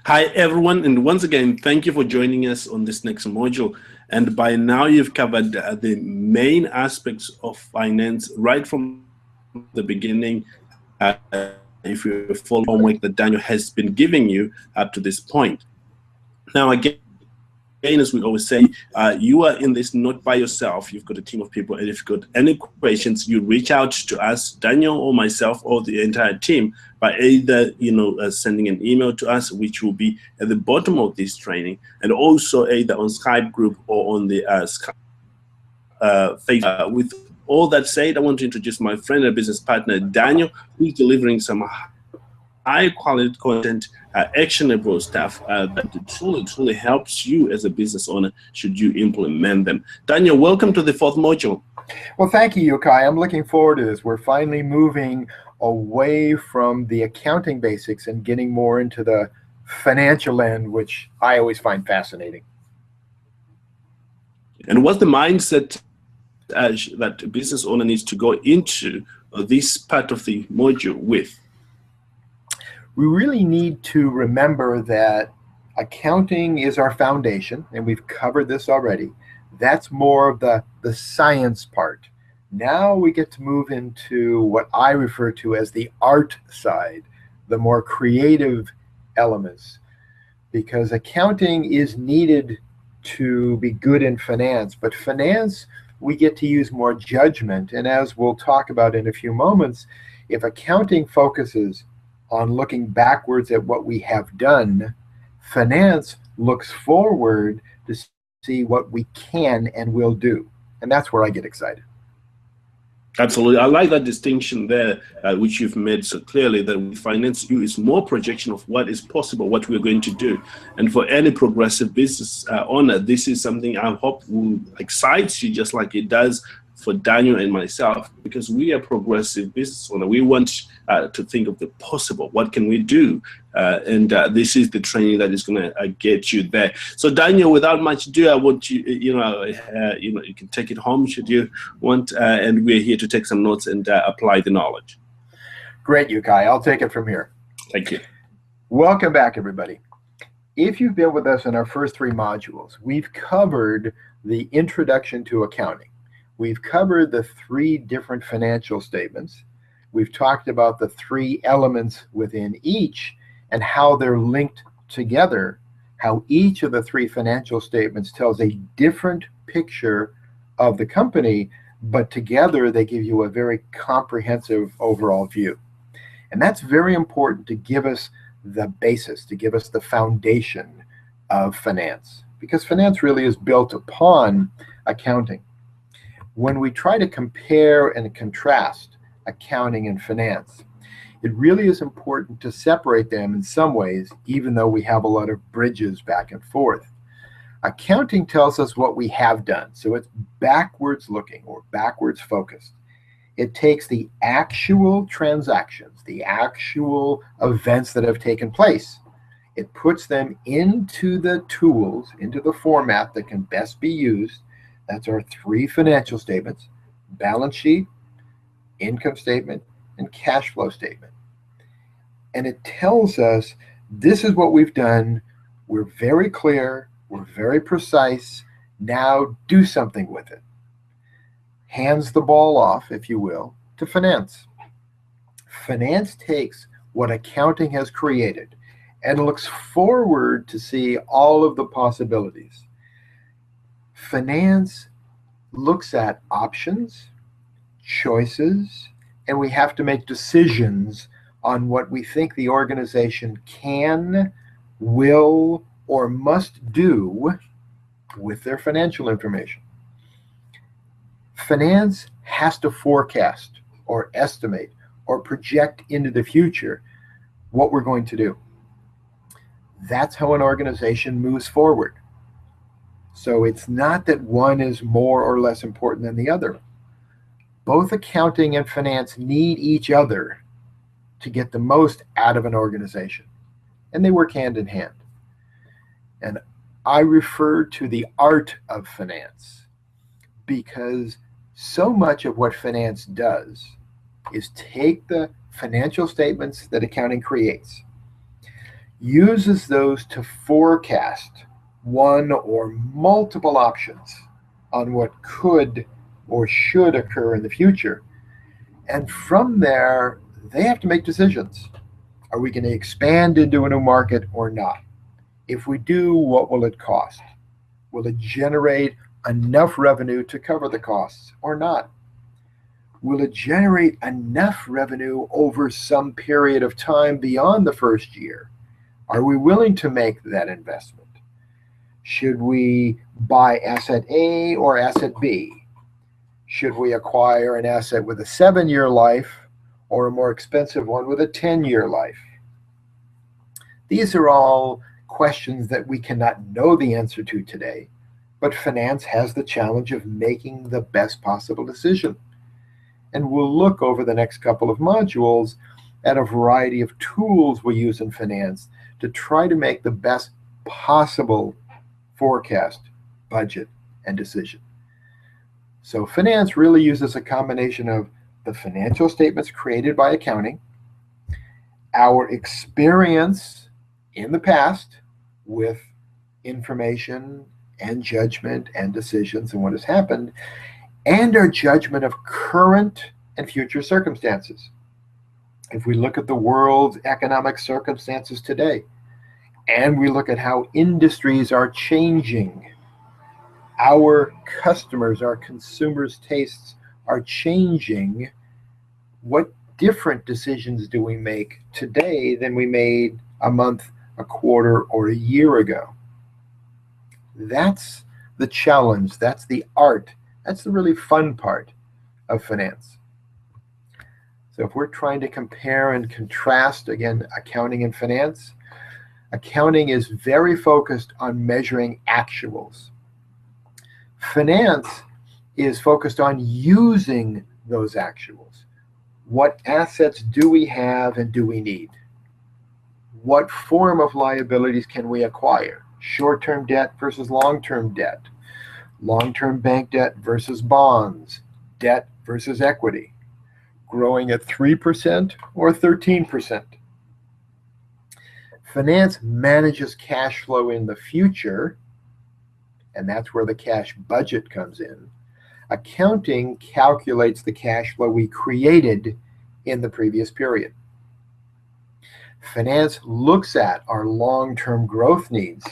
Hi, everyone, and once again, thank you for joining us on this next module. And by now, you've covered the main aspects of finance right from the beginning. If you follow the homework that Daniel has been giving you up to this point. Now, again, as we always say, you are in this not by yourself. You've got a team of people, and if you've got any questions, you reach out to us, Daniel or myself or the entire team, by either sending an email to us, which will be at the bottom of this training, and also either on Skype group or on the Facebook. With all that said, I want to introduce my friend and business partner, Daniel, who's delivering some high quality content, actionable stuff that truly helps you as a business owner should you implement them. Daniel, welcome to the fourth module. Well, thank you, Yokai. I'm looking forward to this. We're finally moving away from the accounting basics and getting more into the financial end, which I always find fascinating. And what's the mindset that a business owner needs to go into this part of the module with? We really need to remember that accounting is our foundation, and we've covered this already. That's more of the science part. Now we get to move into what I refer to as the art side, the more creative elements, because accounting is needed to be good in finance, but finance, we get to use more judgment. And as we'll talk about in a few moments, if accounting focuses on looking backwards at what we have done, finance looks forward to see what we can and will do. And that's where I get excited. Absolutely. I like that distinction there, which you've made so clearly, that with Finance U is more projection of what is possible, what we're going to do. And for any progressive business owner, this is something I hope will excite you just like it does for Daniel and myself, because we are progressive business owner. We want to think of the possible. What can we do? And this is the training that is going to get you there. So, Daniel, without much ado, I want you, you can take it home should you want, and we're here to take some notes and apply the knowledge. Great, Yokai. I'll take it from here. Thank you. Welcome back, everybody. If you've been with us in our first three modules, we've covered the introduction to accounting. We've covered the three different financial statements. We've talked about the three elements within each and how they're linked together, how each of the three financial statements tells a different picture of the company, but together they give you a very comprehensive overall view. And that's very important to give us the basis, to give us the foundation of finance, because finance really is built upon accounting. When we try to compare and contrast accounting and finance, it really is important to separate them in some ways, even though we have a lot of bridges back and forth. Accounting tells us what we have done, so it's backwards looking or backwards focused. It takes the actual transactions, the actual events that have taken place. It puts them into the tools, into the format that can best be used. That's our three financial statements: balance sheet, income statement, and cash flow statement. And it tells us this is what we've done. We're very clear. We're very precise. Now do something with it. Hands the ball off, if you will, to finance. Finance takes what accounting has created and looks forward to see all of the possibilities. Finance looks at options, choices, and we have to make decisions on what we think the organization can, will, or must do with their financial information. Finance has to forecast or estimate or project into the future what we're going to do. That's how an organization moves forward. So it's not that one is more or less important than the other. Both accounting and finance need each other to get the most out of an organization, and they work hand in hand. And I refer to the art of finance because so much of what finance does is take the financial statements that accounting creates, uses those to forecast one or multiple options on what could or should occur in the future. And from there, they have to make decisions. Are we going to expand into a new market or not? If we do, what will it cost? Will it generate enough revenue to cover the costs or not? Will it generate enough revenue over some period of time beyond the first year? Are we willing to make that investment? Should we buy asset A or asset B? Should we acquire an asset with a 7-year life or a more expensive one with a 10-year life? These are all questions that we cannot know the answer to today, but finance has the challenge of making the best possible decision. And we'll look over the next couple of modules at a variety of tools we use in finance to try to make the best possible forecast, budget, and decision. So finance really uses a combination of the financial statements created by accounting, our experience in the past with information and judgment and decisions and what has happened, and our judgment of current and future circumstances. If we look at the world's economic circumstances today, and we look at how industries are changing, our customers, our consumers' tastes are changing, what different decisions do we make today than we made a month, a quarter, or a year ago? That's the challenge. That's the art. That's the really fun part of finance. So if we're trying to compare and contrast, again, accounting and finance, accounting is very focused on measuring actuals. Finance is focused on using those actuals. What assets do we have and do we need? What form of liabilities can we acquire? Short-term debt versus long-term debt. Long-term bank debt versus bonds. Debt versus equity. Growing at 3% or 13%. Finance manages cash flow in the future, and that's where the cash budget comes in. Accounting calculates the cash flow we created in the previous period. Finance looks at our long-term growth needs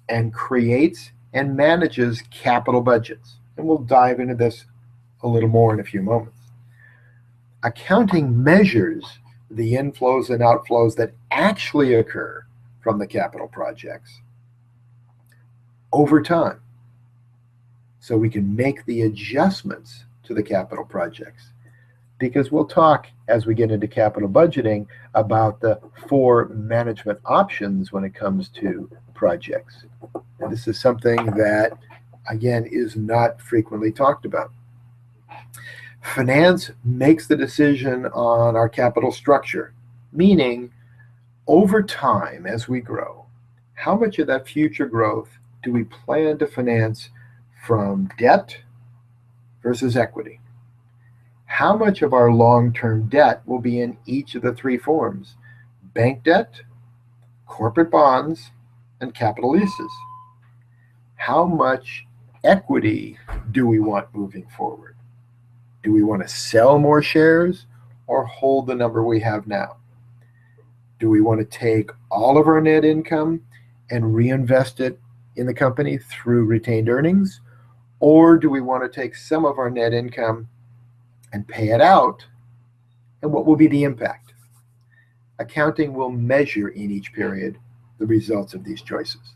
and creates and manages capital budgets. And we'll dive into this a little more in a few moments. Accounting measures the inflows and outflows that actually occur from the capital projects over time, so we can make the adjustments to the capital projects. Because we'll talk as we get into capital budgeting about the 4 management options when it comes to projects. And this is something that, again, is not frequently talked about. Finance makes the decision on our capital structure, meaning over time as we grow, how much of that future growth do we plan to finance from debt versus equity? How much of our long-term debt will be in each of the 3 forms: bank debt, corporate bonds, and capital leases? How much equity do we want moving forward? Do we want to sell more shares or hold the number we have now? Do we want to take all of our net income and reinvest it in the company through retained earnings? Or do we want to take some of our net income and pay it out? And what will be the impact? Accounting will measure in each period the results of these choices.